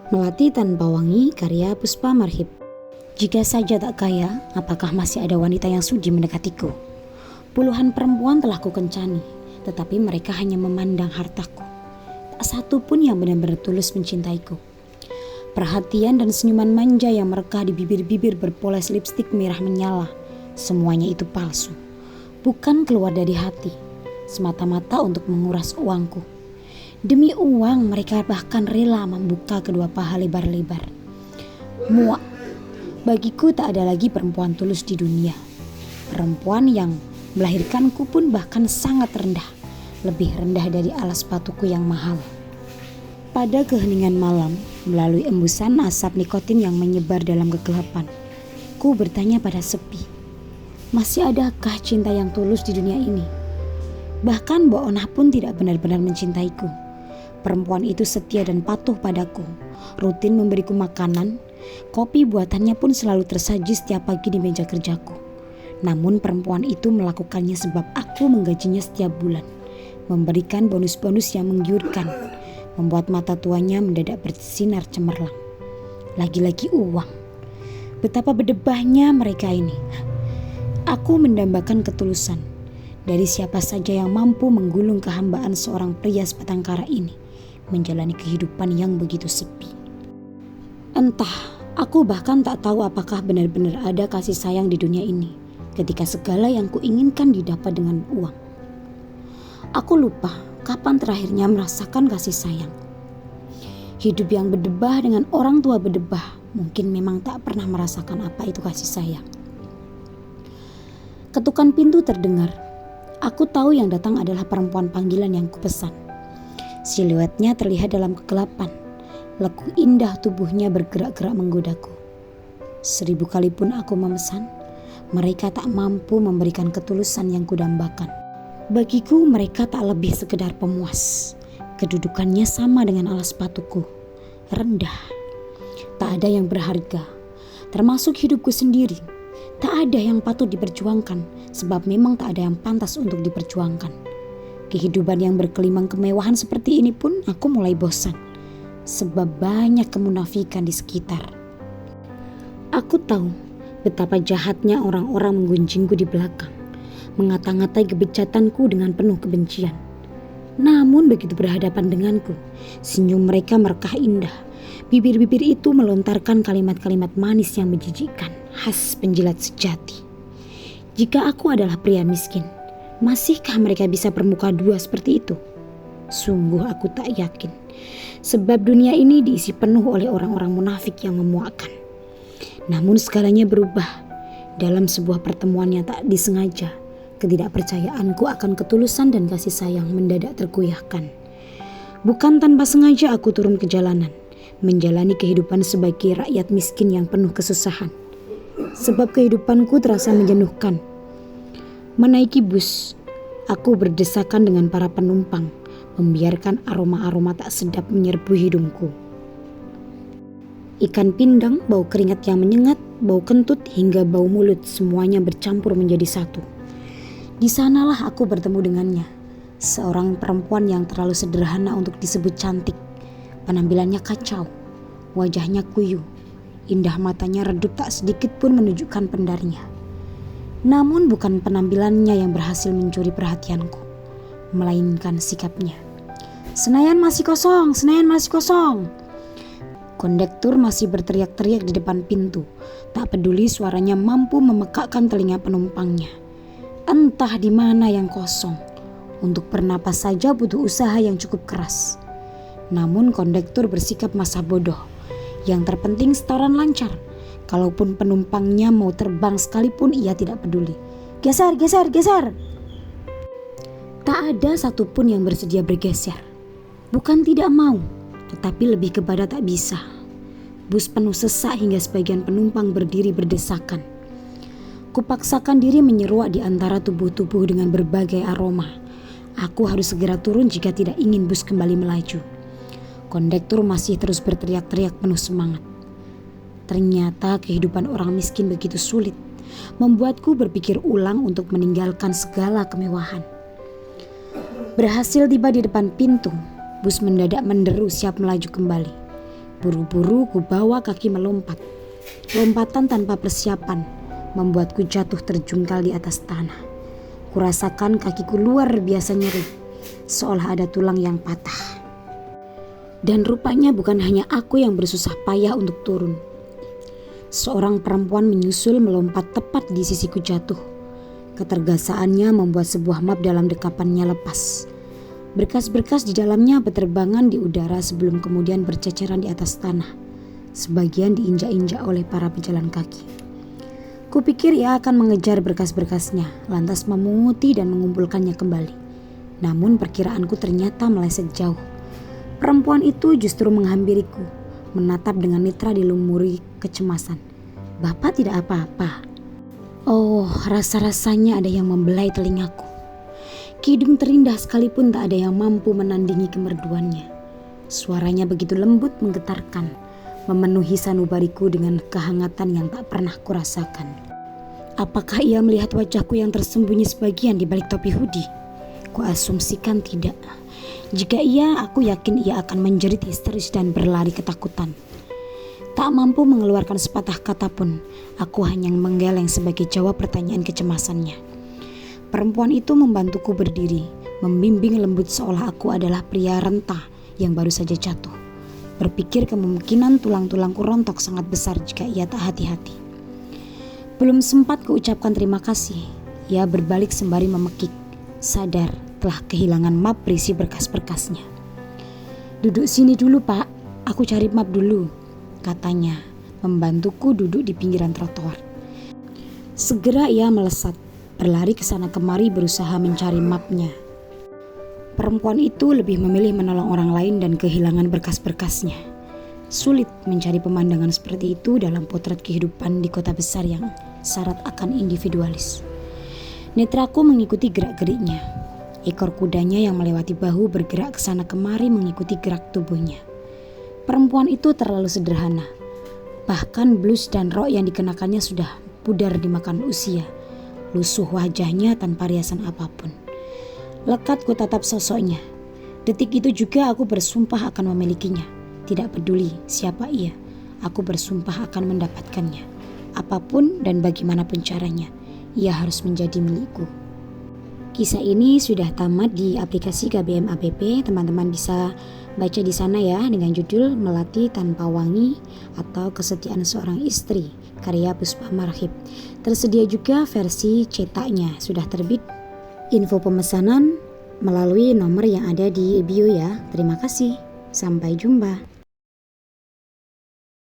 Melati Tanpa Wangi karya Puspa Marhib. Jika saja tak kaya, apakah masih ada wanita yang sudi mendekatiku? Puluhan perempuan telah kukencani, tetapi mereka hanya memandang hartaku. Tak satu pun yang benar-benar tulus mencintaiku. Perhatian dan senyuman manja yang merekah di bibir-bibir berpoles lipstik merah menyala, semuanya itu palsu. Bukan keluar dari hati, semata-mata untuk menguras uangku. Demi uang mereka bahkan rela membuka kedua paha lebar-lebar. Muak. Bagiku tak ada lagi perempuan tulus di dunia. Perempuan yang melahirkanku pun bahkan sangat rendah. Lebih rendah dari alas sepatuku yang mahal. Pada keheningan malam, melalui embusan asap nikotin yang menyebar dalam kegelapan, ku bertanya pada sepi. Masih adakah cinta yang tulus di dunia ini? Bahkan Mbok Onah pun tidak benar-benar mencintaiku. Perempuan itu setia dan patuh padaku, rutin memberiku makanan, kopi buatannya pun selalu tersaji setiap pagi di meja kerjaku. Namun perempuan itu melakukannya sebab aku menggajinya setiap bulan, memberikan bonus-bonus yang menggiurkan, membuat mata tuanya mendadak bersinar cemerlang. Lagi-lagi uang. Betapa berdebahnya mereka ini. Aku mendambakan ketulusan dari siapa saja yang mampu menggulung kehambaan seorang pria sebatang kara ini menjalani kehidupan yang begitu sepi. Entah, aku bahkan tak tahu apakah benar-benar ada kasih sayang di dunia ini ketika segala yang kuinginkan didapat dengan uang. Aku lupa kapan terakhirnya merasakan kasih sayang. Hidup yang berdebah dengan orang tua berdebah mungkin memang tak pernah merasakan apa itu kasih sayang. Ketukan pintu terdengar. Aku tahu yang datang adalah perempuan panggilan yang kupesan. Siluetnya terlihat dalam kegelapan. Lekuk indah tubuhnya bergerak-gerak menggodaku. 1000 kali pun aku memesan, mereka tak mampu memberikan ketulusan yang kudambakan. Bagiku mereka tak lebih sekedar pemuas. Kedudukannya sama dengan alas sepatuku. Rendah. Tak ada yang berharga. Termasuk hidupku sendiri. Tak ada yang patut diperjuangkan, sebab memang tak ada yang pantas untuk diperjuangkan. Kehidupan yang berkelimang kemewahan seperti ini pun aku mulai bosan, sebab banyak kemunafikan di sekitar. Aku tahu betapa jahatnya orang-orang menggunjingku di belakang, mengata-ngatai kebejatanku dengan penuh kebencian. Namun begitu berhadapan denganku, senyum mereka merekah indah. Bibir-bibir itu melontarkan kalimat-kalimat manis yang menjijikkan, khas penjilat sejati. Jika aku adalah pria miskin, masihkah mereka bisa bermuka dua seperti itu? Sungguh aku tak yakin. Sebab dunia ini diisi penuh oleh orang-orang munafik yang memuakkan. Namun segalanya berubah. Dalam sebuah pertemuan yang tak disengaja, ketidakpercayaanku akan ketulusan dan kasih sayang mendadak tergoyahkan. Bukan tanpa sengaja aku turun ke jalanan, menjalani kehidupan sebagai rakyat miskin yang penuh kesusahan. Sebab kehidupanku terasa menjenuhkan. Menaiki bus, aku berdesakan dengan para penumpang, membiarkan aroma-aroma tak sedap menyerbu hidungku. Ikan pindang, bau keringat yang menyengat, bau kentut hingga bau mulut semuanya bercampur menjadi satu. Di sanalah aku bertemu dengannya, seorang perempuan yang terlalu sederhana untuk disebut cantik. Penampilannya kacau, wajahnya kuyu, indah matanya redup tak sedikit pun menunjukkan pendarnya. Namun bukan penampilannya yang berhasil mencuri perhatianku, melainkan sikapnya. Senayan masih kosong, Senayan masih kosong. Kondektur masih berteriak-teriak di depan pintu, tak peduli suaranya mampu memekakkan telinga penumpangnya. Entah di mana yang kosong, untuk bernapas saja butuh usaha yang cukup keras. Namun kondektur bersikap masa bodoh, yang terpenting setoran lancar. Kalaupun penumpangnya mau terbang sekalipun ia tidak peduli. Geser, geser, geser. Tak ada satupun yang bersedia bergeser. Bukan tidak mau, tetapi lebih kepada tak bisa. Bus penuh sesak hingga sebagian penumpang berdiri berdesakan. Kupaksakan diri menyeruak di antara tubuh-tubuh dengan berbagai aroma. Aku harus segera turun jika tidak ingin bus kembali melaju. Kondektur masih terus berteriak-teriak penuh semangat. Ternyata kehidupan orang miskin begitu sulit, membuatku berpikir ulang untuk meninggalkan segala kemewahan. Berhasil tiba di depan pintu, bus mendadak menderu siap melaju kembali. Buru-buru ku bawa kaki melompat. Lompatan tanpa persiapan membuatku jatuh terjungkal di atas tanah. Kurasakan kakiku luar biasa nyeri, seolah ada tulang yang patah. Dan rupanya bukan hanya aku yang bersusah payah untuk turun. Seorang perempuan menyusul melompat tepat di sisiku jatuh. Ketergasaannya membuat sebuah map dalam dekapannya lepas. Berkas-berkas di dalamnya berterbangan di udara sebelum kemudian berceceran di atas tanah. Sebagian diinjak-injak oleh para pejalan kaki. Kupikir ia akan mengejar berkas-berkasnya, lantas memunguti dan mengumpulkannya kembali. Namun perkiraanku ternyata meleset jauh. Perempuan itu justru menghampiriku, menatap dengan mitra dilumuri kecemasan. "Bapak tidak apa-apa?" Oh, rasa-rasanya ada yang membelai telingaku. Kidung terindah sekalipun tak ada yang mampu menandingi kemerduannya. Suaranya begitu lembut menggetarkan, memenuhi sanubariku dengan kehangatan yang tak pernah kurasakan. Apakah ia melihat wajahku yang tersembunyi sebagian di balik topi hoodie? Kuasumsikan tidak. Jika iya, aku yakin ia akan menjerit histeris dan berlari ketakutan. Tak mampu mengeluarkan sepatah kata pun, aku hanya menggeleng sebagai jawab pertanyaan kecemasannya. Perempuan itu membantuku berdiri, membimbing lembut seolah aku adalah pria renta yang baru saja jatuh. Berpikir kemungkinan tulang-tulangku rontok sangat besar jika ia tak hati-hati. Belum sempat kuucapkan terima kasih, ia berbalik sembari memekik, sadar telah kehilangan map berisi berkas-berkasnya. "Duduk sini dulu, Pak, aku cari map dulu," katanya, membantuku duduk di pinggiran trotoar. Segera ia melesat, berlari ke sana kemari berusaha mencari mapnya. Perempuan itu lebih memilih menolong orang lain dan kehilangan berkas-berkasnya. Sulit mencari pemandangan seperti itu dalam potret kehidupan di kota besar yang syarat akan individualis. Netraku mengikuti gerak-geriknya. Ekor kudanya yang melewati bahu bergerak ke sana kemari mengikuti gerak tubuhnya. Perempuan itu terlalu sederhana. Bahkan blus dan rok yang dikenakannya sudah pudar dimakan usia. Lusuh wajahnya tanpa riasan apapun. Lekat ku tatap sosoknya. Detik itu juga aku bersumpah akan memilikinya. Tidak peduli siapa ia, aku bersumpah akan mendapatkannya. Apapun dan bagaimanapun caranya, ia harus menjadi milikku. Kisah ini sudah tamat di aplikasi KBM App. Teman-teman bisa baca di sana ya, dengan judul Melati Tanpa Wangi atau Kesetiaan Seorang Istri, karya Puspa Marhib. Tersedia juga versi cetaknya, sudah terbit. Info pemesanan melalui nomor yang ada di bio ya. Terima kasih. Sampai jumpa.